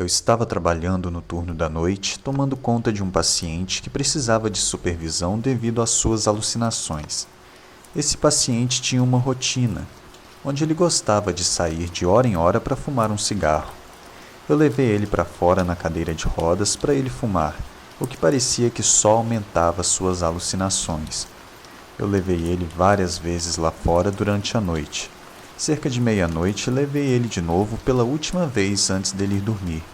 Eu estava trabalhando no turno da noite, tomando conta de um paciente que precisava de supervisão devido às suas alucinações. Esse paciente tinha uma rotina, onde ele gostava de sair de hora em hora para fumar um cigarro. Eu levei ele para fora na cadeira de rodas para ele fumar, o que parecia que só aumentava suas alucinações. Eu levei ele várias vezes lá fora durante a noite. Cerca de meia-noite, levei ele de novo pela última vez antes dele ir dormir.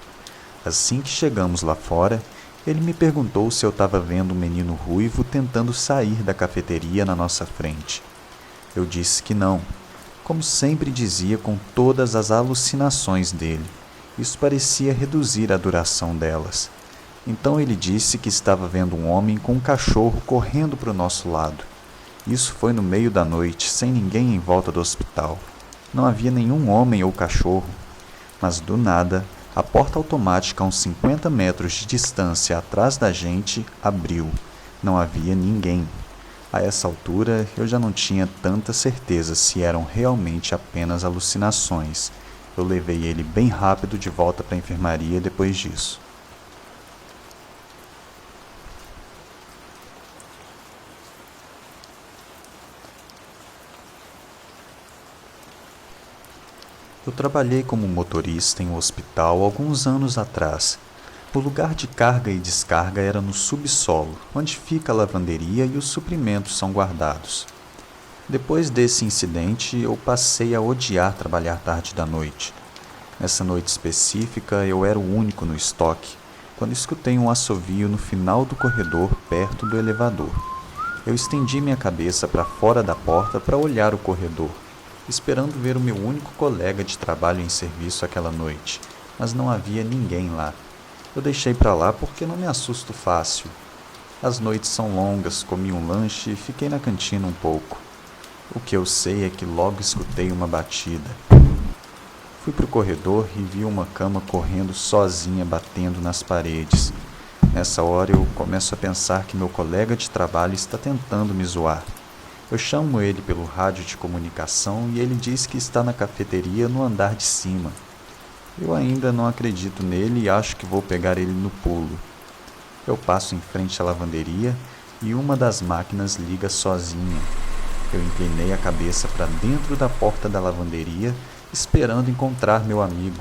Assim que chegamos lá fora, ele me perguntou se eu estava vendo um menino ruivo tentando sair da cafeteria na nossa frente. Eu disse que não, como sempre dizia com todas as alucinações dele. Isso parecia reduzir a duração delas. Então ele disse que estava vendo um homem com um cachorro correndo para o nosso lado. Isso foi no meio da noite, sem ninguém em volta do hospital. Não havia nenhum homem ou cachorro. Mas do nada, a porta automática a uns 50 metros de distância atrás da gente abriu. Não havia ninguém. A essa altura, eu já não tinha tanta certeza se eram realmente apenas alucinações. Eu levei ele bem rápido de volta para a enfermaria depois disso. Eu trabalhei como motorista em um hospital alguns anos atrás. O lugar de carga e descarga era no subsolo, onde fica a lavanderia e os suprimentos são guardados. Depois desse incidente, eu passei a odiar trabalhar tarde da noite. Nessa noite específica, eu era o único no estoque, quando escutei um assovio no final do corredor, perto do elevador. Eu estendi minha cabeça para fora da porta para olhar o corredor, esperando ver o meu único colega de trabalho em serviço aquela noite, mas não havia ninguém lá. Eu deixei para lá porque não me assusto fácil. As noites são longas, comi um lanche e fiquei na cantina um pouco. O que eu sei é que logo escutei uma batida. Fui para o corredor e vi uma cama correndo sozinha, batendo nas paredes. Nessa hora eu começo a pensar que meu colega de trabalho está tentando me zoar. Eu chamo ele pelo rádio de comunicação e ele diz que está na cafeteria no andar de cima. Eu ainda não acredito nele e acho que vou pegar ele no pulo. Eu passo em frente à lavanderia e uma das máquinas liga sozinha. Eu inclinei a cabeça para dentro da porta da lavanderia, esperando encontrar meu amigo,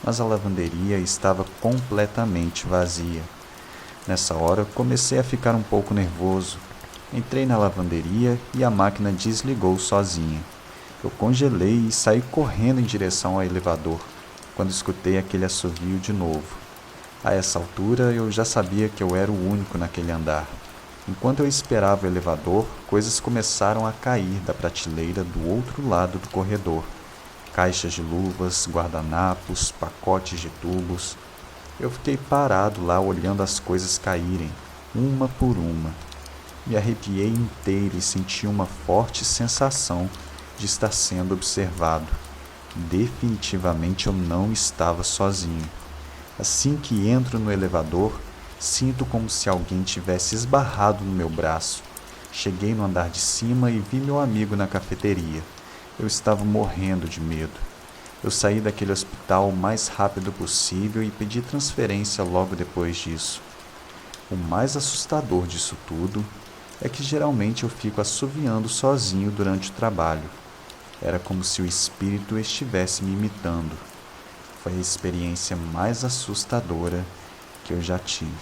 mas a lavanderia estava completamente vazia. Nessa hora, comecei a ficar um pouco nervoso. Entrei na lavanderia e a máquina desligou sozinha. Eu congelei e saí correndo em direção ao elevador, quando escutei aquele assovio de novo. A essa altura, eu já sabia que eu era o único naquele andar. Enquanto eu esperava o elevador, coisas começaram a cair da prateleira do outro lado do corredor. Caixas de luvas, guardanapos, pacotes de tubos. Eu fiquei parado lá olhando as coisas caírem, uma por uma. Me arrepiei inteiro e senti uma forte sensação de estar sendo observado. Definitivamente eu não estava sozinho. Assim que entro no elevador, sinto como se alguém tivesse esbarrado no meu braço. Cheguei no andar de cima e vi meu amigo na cafeteria. Eu estava morrendo de medo. Eu saí daquele hospital o mais rápido possível e pedi transferência logo depois disso. O mais assustador disso tudo é que geralmente eu fico assoviando sozinho durante o trabalho. Era como se o espírito estivesse me imitando. Foi a experiência mais assustadora que eu já tive.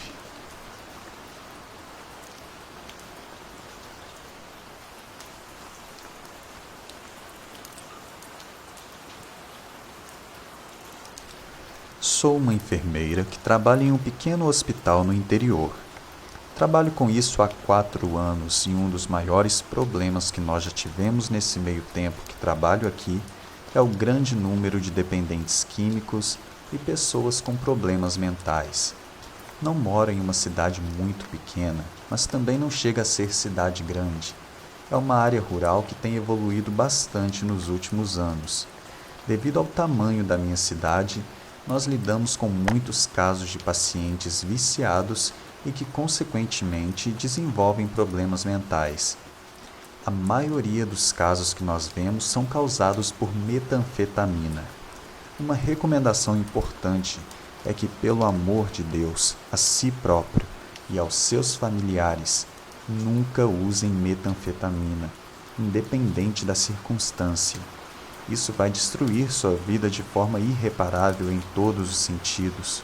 Sou uma enfermeira que trabalha em um pequeno hospital no interior. Trabalho com isso há 4 anos e um dos maiores problemas que nós já tivemos nesse meio tempo que trabalho aqui é o grande número de dependentes químicos e pessoas com problemas mentais. Não moro em uma cidade muito pequena, mas também não chega a ser cidade grande. É uma área rural que tem evoluído bastante nos últimos anos. Devido ao tamanho da minha cidade, nós lidamos com muitos casos de pacientes viciados e que, consequentemente, desenvolvem problemas mentais. A maioria dos casos que nós vemos são causados por metanfetamina. Uma recomendação importante é que, pelo amor de Deus, a si próprio e aos seus familiares, nunca usem metanfetamina, independente da circunstância. Isso vai destruir sua vida de forma irreparável em todos os sentidos.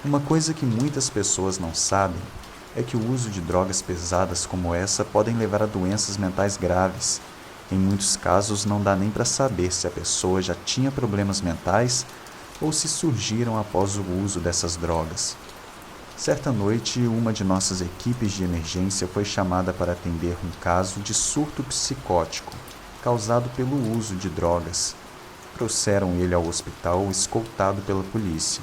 Uma coisa que muitas pessoas não sabem é que o uso de drogas pesadas como essa podem levar a doenças mentais graves. Em muitos casos, não dá nem para saber se a pessoa já tinha problemas mentais ou se surgiram após o uso dessas drogas. Certa noite, uma de nossas equipes de emergência foi chamada para atender um caso de surto psicótico causado pelo uso de drogas. Trouxeram ele ao hospital escoltado pela polícia.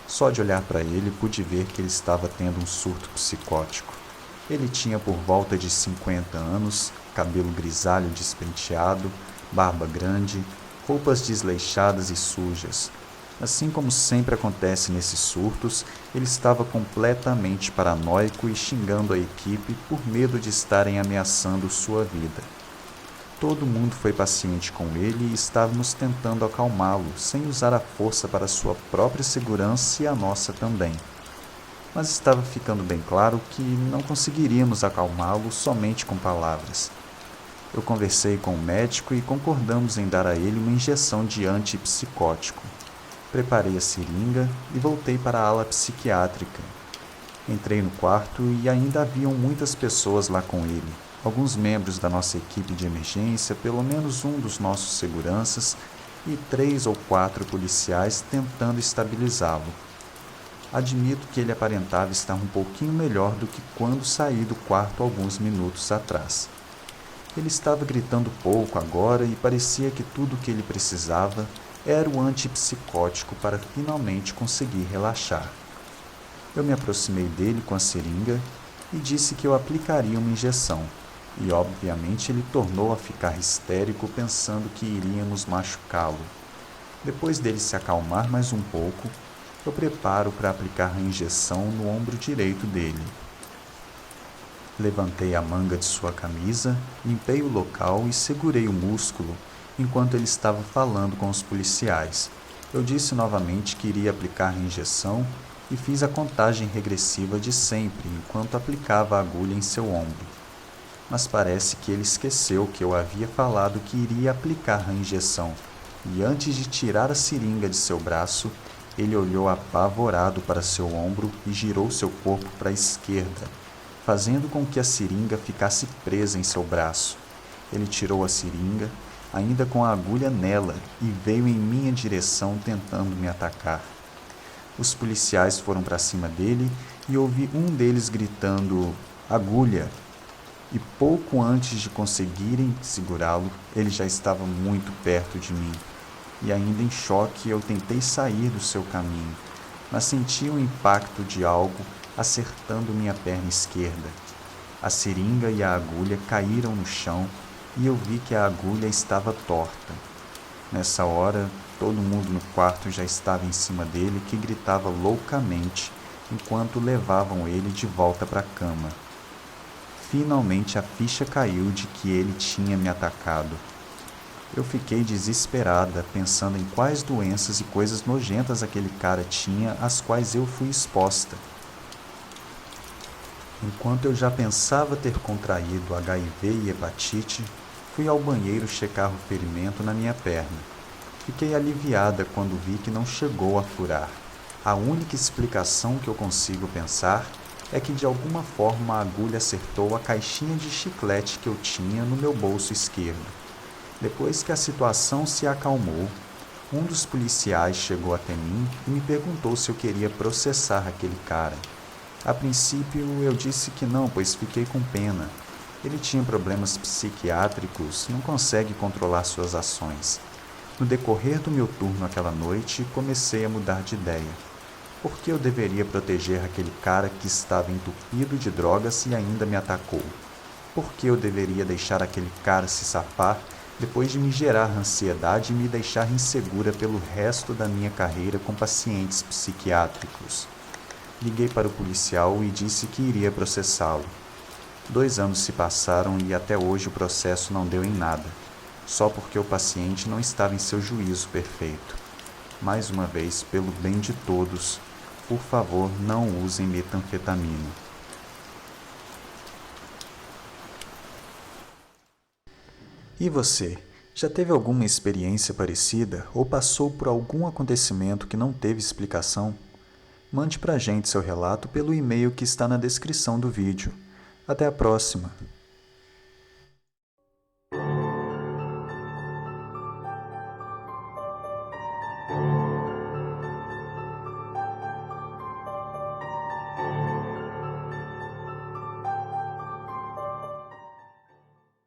Só de olhar para ele pude ver que ele estava tendo um surto psicótico. Ele tinha por volta de 50 anos, cabelo grisalho despenteado, barba grande, roupas desleixadas e sujas. Assim como sempre acontece nesses surtos, ele estava completamente paranoico e xingando a equipe por medo de estarem ameaçando sua vida. Todo mundo foi paciente com ele e estávamos tentando acalmá-lo, sem usar a força para sua própria segurança e a nossa também. Mas estava ficando bem claro que não conseguiríamos acalmá-lo somente com palavras. Eu conversei com o médico e concordamos em dar a ele uma injeção de antipsicótico. Preparei a seringa e voltei para a ala psiquiátrica. Entrei no quarto e ainda haviam muitas pessoas lá com ele. Alguns membros da nossa equipe de emergência, pelo menos um dos nossos seguranças e 3 ou 4 policiais tentando estabilizá-lo. Admito que ele aparentava estar um pouquinho melhor do que quando saí do quarto alguns minutos atrás. Ele estava gritando pouco agora e parecia que tudo o que ele precisava era o antipsicótico para finalmente conseguir relaxar. Eu me aproximei dele com a seringa e disse que eu aplicaria uma injeção, e obviamente ele tornou a ficar histérico pensando que iríamos machucá-lo. Depois dele se acalmar mais um pouco, eu preparo para aplicar a injeção no ombro direito dele. Levantei a manga de sua camisa, limpei o local e segurei o músculo enquanto ele estava falando com os policiais. Eu disse novamente que iria aplicar a injeção e fiz a contagem regressiva de sempre enquanto aplicava a agulha em seu ombro. Mas parece que ele esqueceu que eu havia falado que iria aplicar a injeção, e antes de tirar a seringa de seu braço, ele olhou apavorado para seu ombro e girou seu corpo para a esquerda, fazendo com que a seringa ficasse presa em seu braço. Ele tirou a seringa, ainda com a agulha nela, e veio em minha direção tentando me atacar. Os policiais foram para cima dele e ouvi um deles gritando "agulha", e pouco antes de conseguirem segurá-lo, ele já estava muito perto de mim. E ainda em choque, eu tentei sair do seu caminho, mas senti o impacto de algo acertando minha perna esquerda. A seringa e a agulha caíram no chão e eu vi que a agulha estava torta. Nessa hora, todo mundo no quarto já estava em cima dele, que gritava loucamente enquanto levavam ele de volta para a cama. Finalmente a ficha caiu de que ele tinha me atacado. Eu fiquei desesperada, pensando em quais doenças e coisas nojentas aquele cara tinha, às quais eu fui exposta. Enquanto eu já pensava ter contraído HIV e hepatite, fui ao banheiro checar o ferimento na minha perna. Fiquei aliviada quando vi que não chegou a furar. A única explicação que eu consigo pensar é que de alguma forma a agulha acertou a caixinha de chiclete que eu tinha no meu bolso esquerdo. Depois que a situação se acalmou, um dos policiais chegou até mim e me perguntou se eu queria processar aquele cara. A princípio eu disse que não, pois fiquei com pena. Ele tinha problemas psiquiátricos, não consegue controlar suas ações. No decorrer do meu turno aquela noite, comecei a mudar de ideia. Por que eu deveria proteger aquele cara que estava entupido de drogas e ainda me atacou? Por que eu deveria deixar aquele cara se safar depois de me gerar ansiedade e me deixar insegura pelo resto da minha carreira com pacientes psiquiátricos? Liguei para o policial e disse que iria processá-lo. 2 anos se passaram e até hoje o processo não deu em nada, só porque o paciente não estava em seu juízo perfeito. Mais uma vez, pelo bem de todos, por favor, não usem metanfetamina. E você, já teve alguma experiência parecida ou passou por algum acontecimento que não teve explicação? Mande pra gente seu relato pelo e-mail que está na descrição do vídeo. Até a próxima!